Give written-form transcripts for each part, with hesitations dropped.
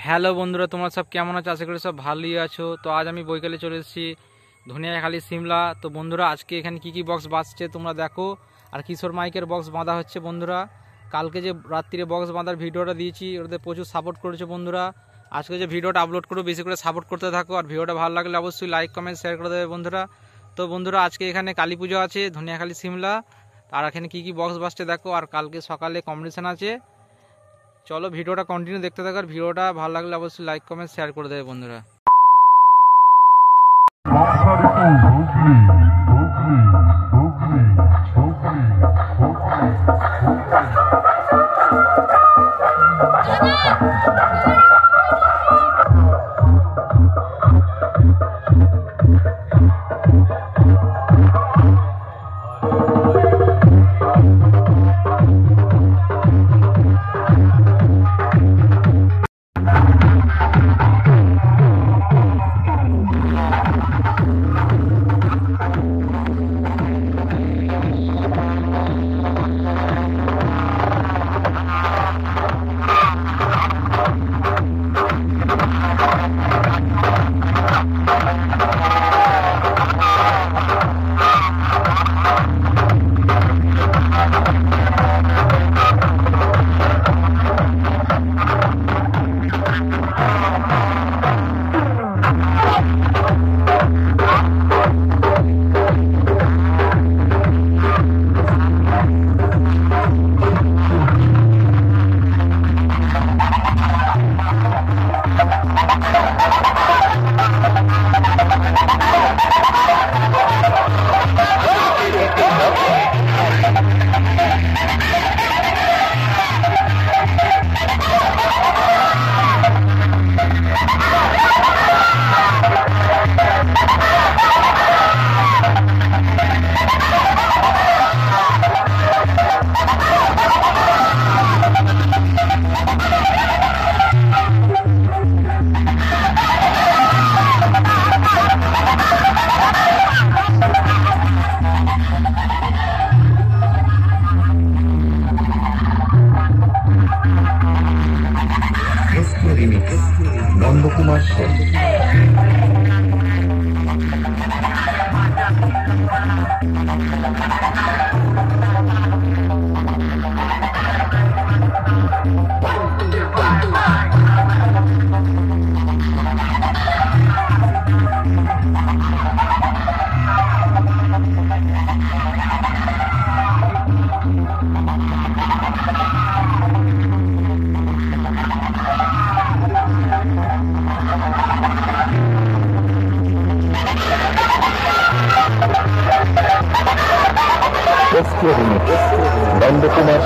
Hello বন্ধুরা, তোমরা সব কেমন আছো? আশা করি সব ভালোই আছো। তো আজ আমি বৈকালে চলে এসেছি ধনিয়াখালী সিমলা। তো বন্ধুরা, আজকে এখানে কি বক্স বাজছে তোমরা দেখো। আর কিশোর মাইকের বক্স বাঁধা হচ্ছে বন্ধুরা। কালকে যে রাত্রিরে বক্স বাঁধার ভিডিওটা দিয়েছি, ওটাতে প্রচুর সাপোর্ট করেছে বন্ধুরা। আজকে যে ভিডিওটা আপলোড করবো, বেশি করে সাপোর্ট করতে থাকো। আর ভিডিওটা ভালো লাগলে অবশ্যই লাইক কমেন্ট শেয়ার করে দেবে বন্ধুরা। তো বন্ধুরা, আজকে এখানে কালী পুজো আছে ধনিয়াখালী সিমলা। আর এখানে কি বক্স বাজছে দেখো। আর কালকে সকালে কম্পিটিশান আছে। চলো ভিডিওটা কন্টিনিউ দেখতে থাকো। আর ভিডিওটা ভালো লাগলে অবশ্যই লাইক কমেন্ট শেয়ার করে দেবে বন্ধুরা। নন্দকুমার সেন। নন্দকুমার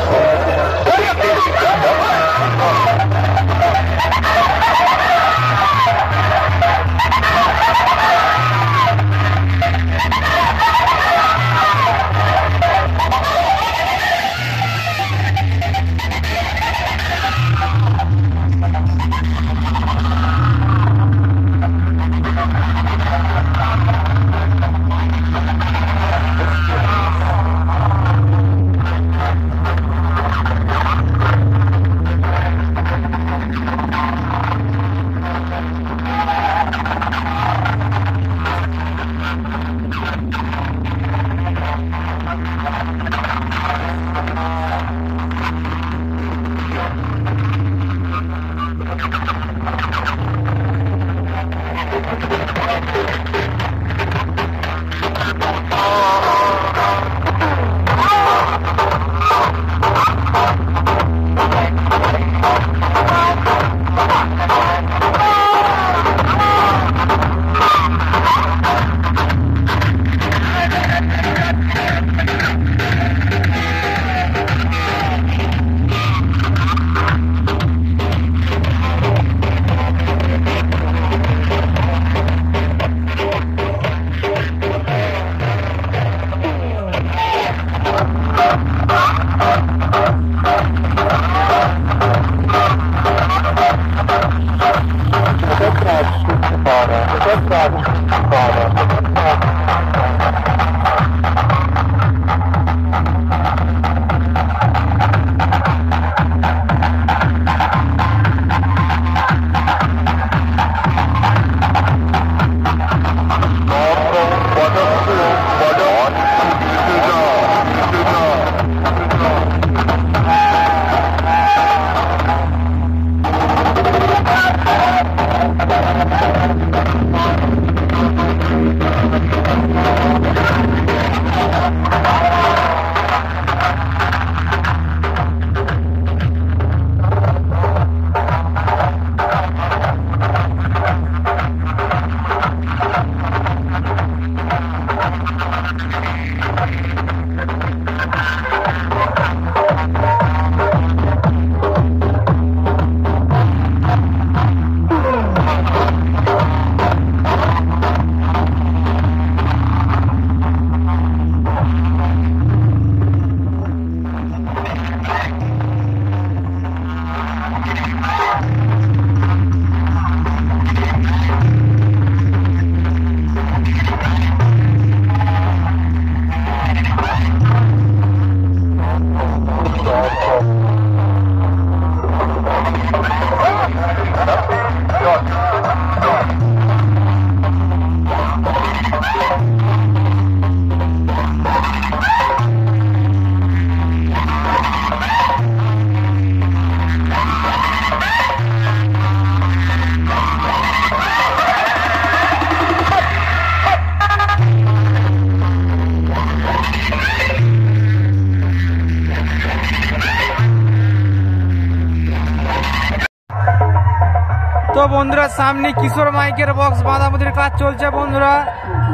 তো বন্ধুরা সামনে কিশোর মাইকের বক্স বাঁধাবাঁধির কাজ চলছে বন্ধুরা,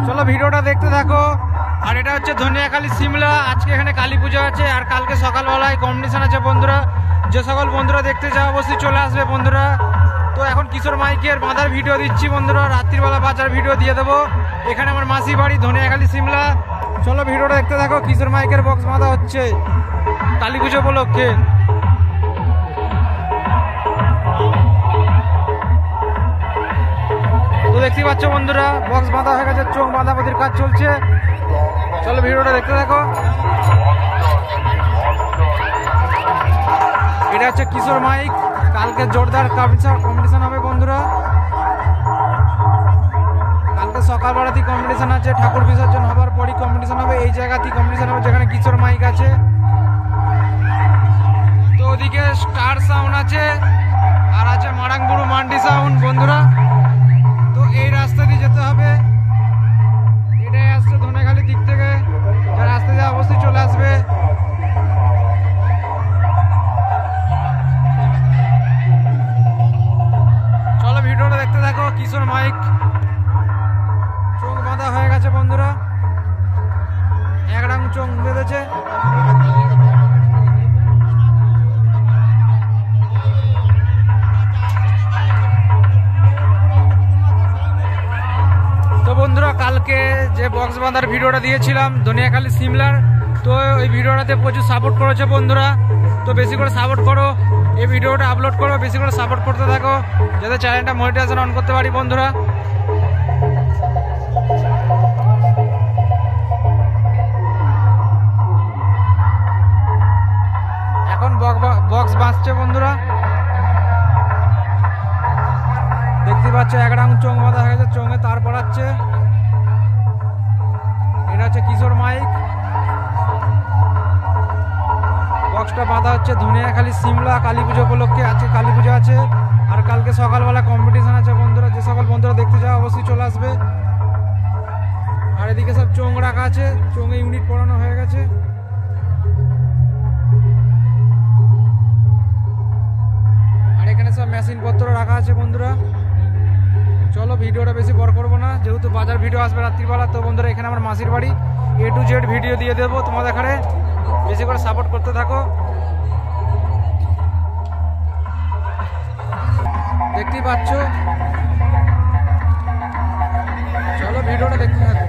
চলো ভিডিওটা দেখতে থাকো। আর এটা হচ্ছে ধনিয়াখালী সিমলা। আজকে এখানে কালী পুজো আছে আর কালকে সকালবেলায় কম্পিটিশন আছে বন্ধুরা। যে সকল বন্ধুরা দেখতে চাও অবশ্যই চলে আসবে বন্ধুরা। তো এখন কিশোর মাইকের বাঁধার ভিডিও দিচ্ছি বন্ধুরা, রাত্রিবেলা বাজার ভিডিও দিয়ে দেবো। এখানে আমার মাসি বাড়ি ধনিয়াখালী সিমলা। চলো ভিডিওটা দেখতে থাকো। কিশোর মাইকের বক্স বাঁধা হচ্ছে কালী পুজো উপলক্ষে। তো দেখতে পাচ্ছ বন্ধুরা বক্স বাঁধা হয়ে গেছে, চোখ বাঁধাবাঁধির কাজ চলছে। চলো ভিডিওটা দেখতে থাকো। এটা হচ্ছে কিশোর মাইক। কালকে জোরদার কম্পিটিশন হবে বন্ধুরা। কালকে সকালবেলাতেই কম্পিটিশন আছে, ঠাকুর বিসর্জন হবার পরই কম্পিটিশন হবে। এই জায়গাতেই কম্পিটিশন হবে যেখানে কিশোর মাইক আছে। তো ওদিকে স্টার সাউন্ড আছে আর আছে মারাংবুড়ু মান্ডি সাউন্ড বন্ধুরা। তো এই রাস্তা দিয়ে যেতে হবে, এটাই আসছে ধনেখালির দিক থেকে। যারা রাস্তা দিয়ে অবশ্যই চলে আসবে। চলো ভিডিওটা দেখতে থাকো। কিশোর মাইক চোখ বাঁধা হয়ে গেছে বন্ধুরা, একরাং চোখ বেঁধেছে। বন্ধুরা কালকে যে বক্স বাঁধার ভিডিওটা দিয়েছিলাম ধনিয়াখালী সিমলার, তো ওই ভিডিওটাতে প্রচুর সাপোর্ট করেছে বন্ধুরা। তো বেশি করে সাপোর্ট করো, এই ভিডিওটা আপলোড করো, বেশি করে সাপোর্ট করতে থাকো যাতে চ্যানেলটা মনিটাইজেশন অন করতে পারি বন্ধুরা। এখন বক্স বাঁচছে বন্ধুরা, দেখতে পাচ্ছ একরাং চোখ বাঁধা হয়ে গেছে, চোঙে তার পড়াচ্ছে। এটা হচ্ছে কিশোর মাইক। বক্সটা বাঁধা হচ্ছে ধনিয়াখালী সিমলা কালী পুজো উপলক্ষে। আজকে কালী পুজো আছে আর কালকে সকালবেলা কম্পিটিশন আছে বন্ধুরা। যে সকল বন্ধুরা দেখতে চাও অবশ্যই চলে আসবে। আর এদিকে সব চোঙ রাখা আছে, চোঙে ইউনিট পড়ানো হয়ে গেছে। আর এখানে সব মেশিন পত্র রাখা আছে বন্ধুরা। চলো ভিডিওটা বেশি বড় করবো না, যেহেতু বাজার ভিডিও আসবে রাত্রিবেলা। তো বন্ধুরা এখানে আমার মাসির বাড়ি, A to Z ভিডিও দিয়ে দেবো তোমাদের এখানে, বেশি করে সাপোর্ট করতে থাকো। দেখতেই পাচ্ছ, চলো ভিডিওটা দেখতে থাকো।